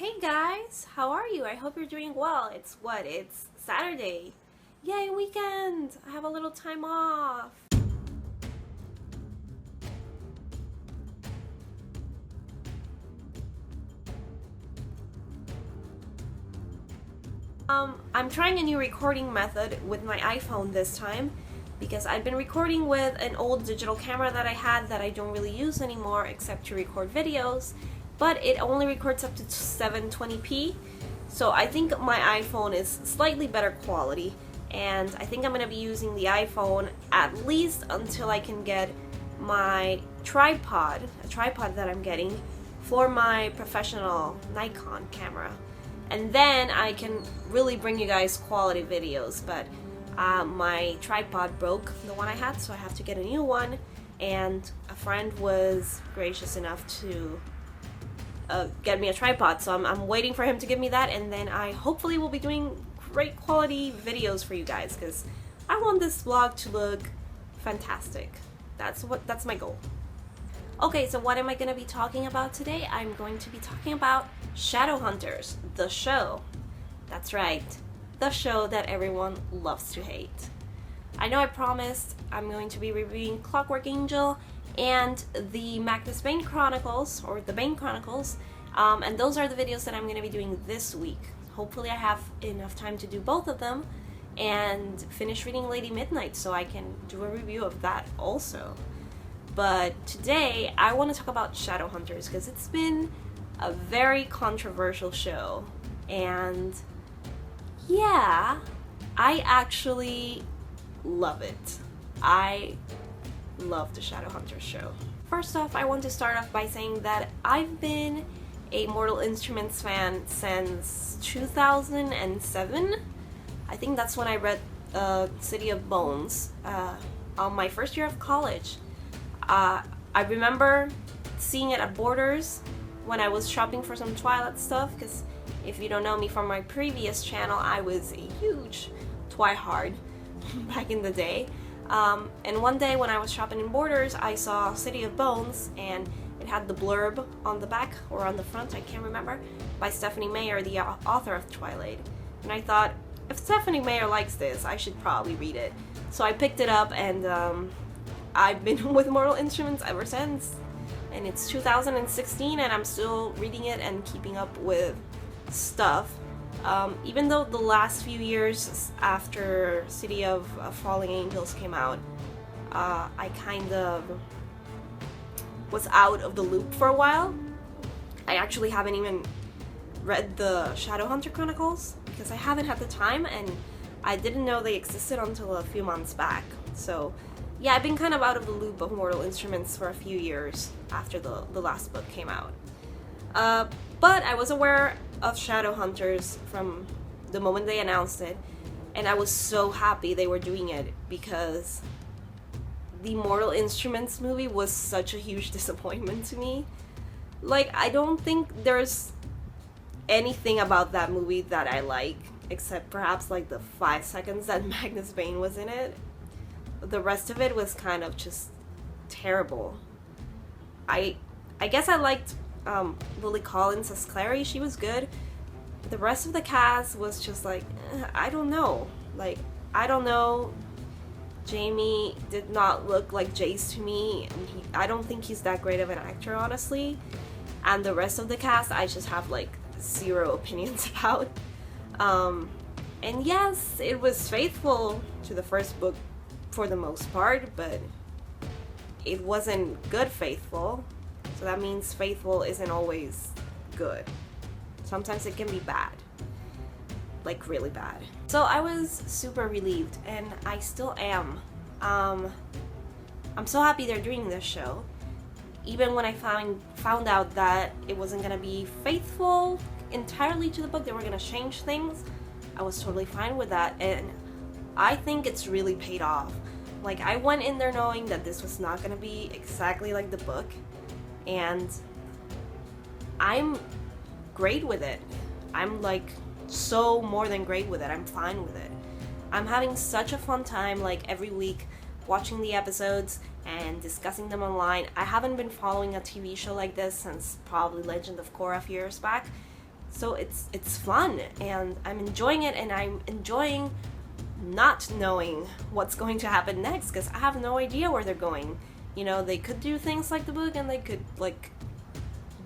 Hey guys, how are you? I hope you're doing well. It's Saturday. Yay, weekend! I have a little time off. I'm trying a new recording method with my iPhone this time because I've been recording with an old digital camera that I had that I don't really use anymore except to record videos, but it only records up to 720p, so I think my iPhone is slightly better quality, and I think I'm going to be using the iPhone at least until I can get my tripod, a tripod that I'm getting for my professional Nikon camera. And then I can really bring you guys quality videos, but my tripod broke, the one I had, so I have to get a new one, and a friend was gracious enough to get me a tripod, so I'm waiting for him to give me that, and then I hopefully will be doing great quality videos for you guys, because I want this vlog to look fantastic. That's my goal. Okay, so what am I going to be talking about today? I'm going to be talking about Shadowhunters, the show. That's right, the show that everyone loves to hate. I know I promised I'm going to be reviewing Clockwork Angel and the Magnus Bane Chronicles, or the Bane Chronicles, and those are the videos that I'm going to be doing this week. Hopefully I have enough time to do both of them and finish reading Lady Midnight so I can do a review of that also. But today I want to talk about Shadowhunters because it's been a very controversial show, and yeah, I actually love it. I love the Shadowhunters show. First off, I want to start off by saying that I've been a Mortal Instruments fan since 2007. I think that's when I read City of Bones on my first year of college. I remember seeing it at Borders when I was shopping for some Twilight stuff, because if you don't know me from my previous channel, I was a huge Twihard back in the day. And one day when I was shopping in Borders, I saw City of Bones, and it had the blurb on the back, or on the front, I can't remember, by Stephanie Meyer, the author of Twilight. And I thought, if Stephanie Meyer likes this, I should probably read it. So I picked it up, and I've been with Mortal Instruments ever since. And it's 2016 and I'm still reading it and keeping up with stuff. Even though the last few years after City of Falling Angels came out, I kind of was out of the loop for a while. I actually haven't even read the Shadowhunter Chronicles because I haven't had the time, and I didn't know they existed until a few months back. So yeah, I've been kind of out of the loop of Mortal Instruments for a few years after the last book came out. But I was aware of Shadowhunters from the moment they announced it, and I was so happy they were doing it because the Mortal Instruments movie was such a huge disappointment to me. Like, I don't think there's anything about that movie that I like, except perhaps like the 5 seconds that Magnus Bane was in it. The rest of it was kind of just terrible. I guess I liked Lily Collins as Clary. She was good. The rest of the cast was just like, I don't know. Like, I don't know. Jamie did not look like Jace to me. And I don't think he's that great of an actor, honestly. And the rest of the cast, I just have like zero opinions about. And yes, it was faithful to the first book for the most part, but it wasn't good faithful, so that means faithful isn't always good. Sometimes it can be bad, like really bad. So I was super relieved, and I still am. I'm so happy they're doing this show, even when I found out that it wasn't gonna be faithful entirely to the book, they were gonna change things. I was totally fine with that, and I think it's really paid off. Like, I went in there knowing that this was not going to be exactly like the book, and I'm great with it. I'm like so more than great with it. I'm fine with it. I'm having such a fun time, like, every week watching the episodes and discussing them online. I haven't been following a TV show like this since probably Legend of Korra a few years back, So it's fun, and I'm enjoying it, and I'm enjoying not knowing what's going to happen next, because I have no idea where they're going. You know, they could do things like the book, and they could like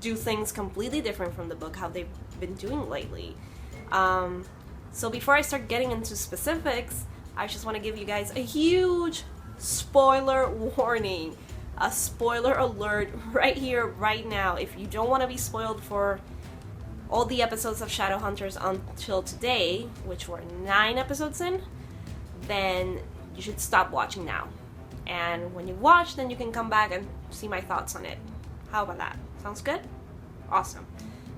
do things completely different from the book, how they've been doing lately. So before I start getting into specifics, I just want to give you guys a huge spoiler warning, a spoiler alert right here, right now. If you don't want to be spoiled for all the episodes of Shadowhunters until today, which were 9 episodes in, then you should stop watching now. And when you watch, then you can come back and see my thoughts on it. How about that? Sounds good? Awesome.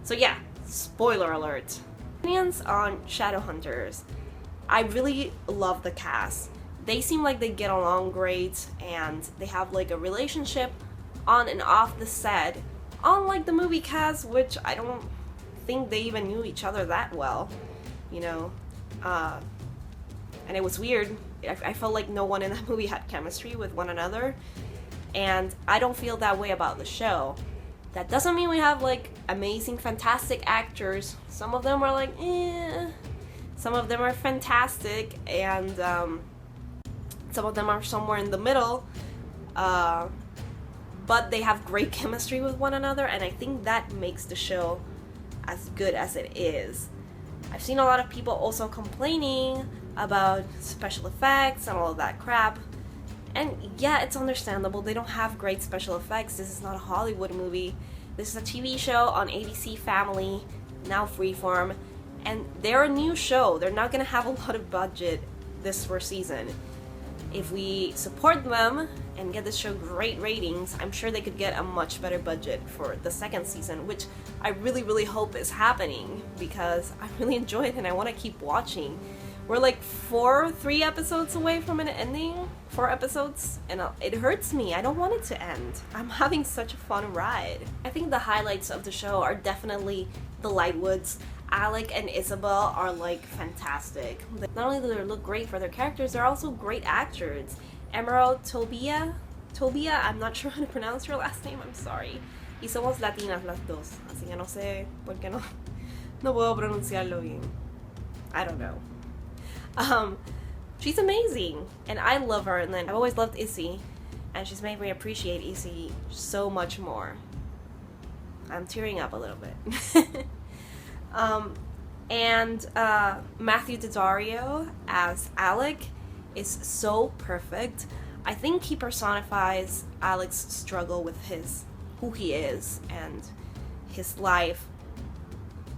So yeah, spoiler alert. Opinions on Shadowhunters. I really love the cast. They seem like they get along great, and they have like a relationship on and off the set, unlike the movie cast, which I don't think they even knew each other that well, you know. And it was weird. I felt like no one in that movie had chemistry with one another, and I don't feel that way about the show. That doesn't mean we have like amazing, fantastic actors. Some of them are like, eh. Some of them are fantastic, and some of them are somewhere in the middle. But they have great chemistry with one another, and I think that makes the show as good as it is. I've seen a lot of people also complaining about special effects and all of that crap. And yeah, it's understandable. They don't have great special effects. This is not a Hollywood movie. This is a TV show on ABC Family, now Freeform. And they're a new show. They're not gonna have a lot of budget this first season. If we support them and get this show great ratings, I'm sure they could get a much better budget for the second season, which I really, really hope is happening, because I really enjoy it and I want to keep watching. We're like 3 episodes away from an ending, 4 episodes, and it hurts me. I don't want it to end. I'm having such a fun ride. I think the highlights of the show are definitely the Lightwoods. Alec and Isabel are like fantastic. Not only do they look great for their characters, they're also great actors. Emerald Tobia, I'm not sure how to pronounce her last name, I'm sorry. Y somos latinas las dos, así que no sé por qué no puedo pronunciarlo bien. I don't know. She's amazing, and I love her, and then I've always loved Izzy, and she's made me appreciate Izzy so much more. I'm tearing up a little bit. And Matthew Daddario as Alec is so perfect. I think he personifies Alec's struggle with who he is and his life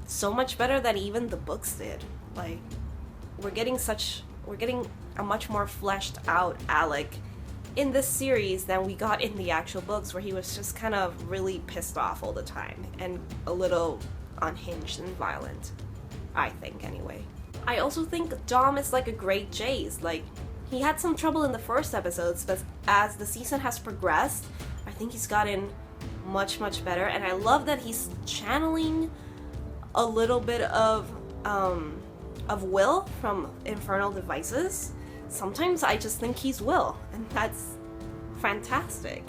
so much better than even the books did. Like, we're getting a much more fleshed out Alec in this series than we got in the actual books, where he was just kind of really pissed off all the time and a little unhinged and violent, I think, anyway. I also think Dom is like a great Jace. Like, he had some trouble in the first episodes, but as the season has progressed, I think he's gotten much, much better, and I love that he's channeling a little bit of Will from Infernal Devices. Sometimes I just think he's Will, and that's fantastic.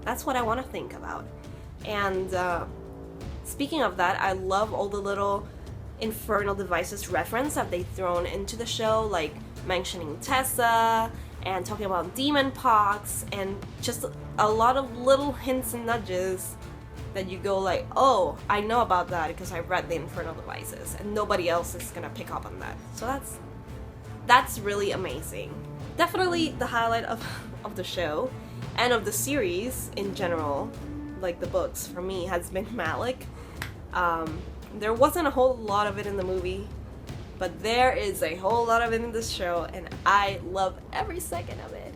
That's what I want to think about. And speaking of that, I love all the little Infernal Devices reference that they've thrown into the show, like mentioning Tessa and talking about demon pox, and just a lot of little hints and nudges that you go like, oh, I know about that because I read the Infernal Devices, and nobody else is gonna pick up on that. So that's really amazing. Definitely the highlight of the show and of the series in general, like the books for me, has been Malik. There wasn't a whole lot of it in the movie, but there is a whole lot of it in this show, and I love every second of it.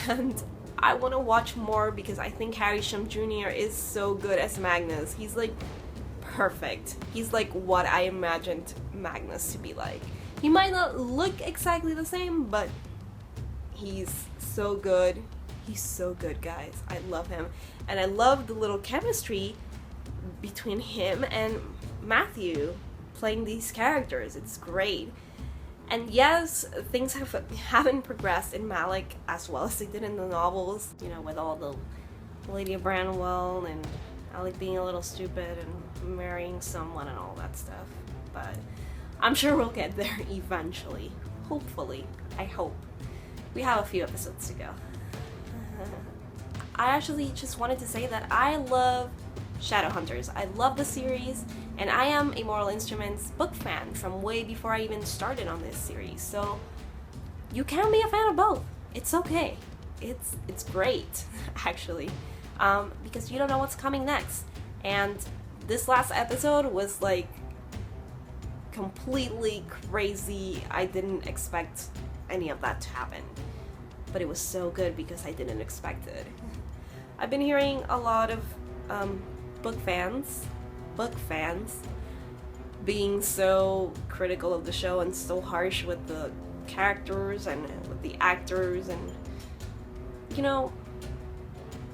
And I want to watch more because I think Harry Shum Jr. is so good as Magnus. He's like perfect. He's like what I imagined Magnus to be like. He might not look exactly the same, but he's so good. He's so good, guys. I love him. And I love the little chemistry between him and Matthew playing these characters. It's great. And yes, things haven't progressed in Malik as well as they did in the novels, you know, with all the Lady Branwell and I like being a little stupid and marrying someone and all that stuff. But I'm sure we'll get there eventually. Hopefully. I hope. We have a few episodes to go. I actually just wanted to say that I love Shadowhunters. I love the series, and I am a Mortal Instruments book fan from way before I even started on this series. So you can be a fan of both. It's okay. It's great, actually, because you don't know what's coming next. And this last episode was like completely crazy. I didn't expect any of that to happen, but it was so good because I didn't expect it. I've been hearing a lot of book fans being so critical of the show and so harsh with the characters and with the actors, and you know,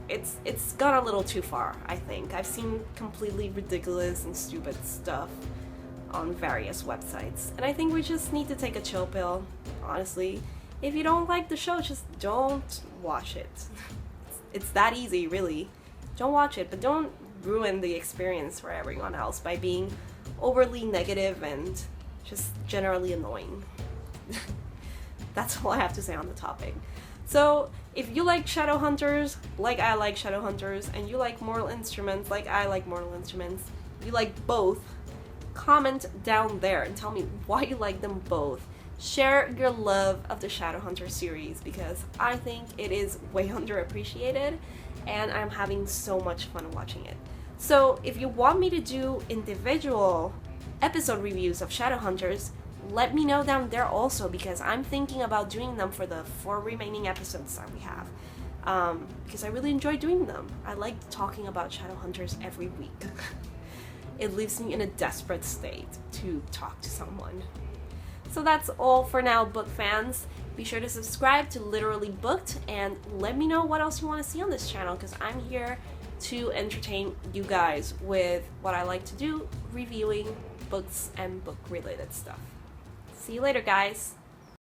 it's gone a little too far, I think. I've seen completely ridiculous and stupid stuff on various websites, and I think we just need to take a chill pill, honestly. If you don't like the show, just don't watch it. It's that easy, really. Don't watch it, but don't ruin the experience for everyone else by being overly negative and just generally annoying. That's all I have to say on the topic. So, if you like Shadowhunters, like I like Shadowhunters, and you like Mortal Instruments, like I like Mortal Instruments, you like both, comment down there and tell me why you like them both. Share your love of the Shadowhunter series, because I think it is way underappreciated and I'm having so much fun watching it. So if you want me to do individual episode reviews of Shadowhunters, let me know down there also, because I'm thinking about doing them for the 4 remaining episodes that we have, because I really enjoy doing them. I like talking about Shadowhunters every week. It leaves me in a desperate state to talk to someone. So that's all for now, book fans. Be sure to subscribe to Literally Booked and let me know what else you want to see on this channel, because I'm here to entertain you guys with what I like to do, reviewing books and book-related stuff. See you later, guys!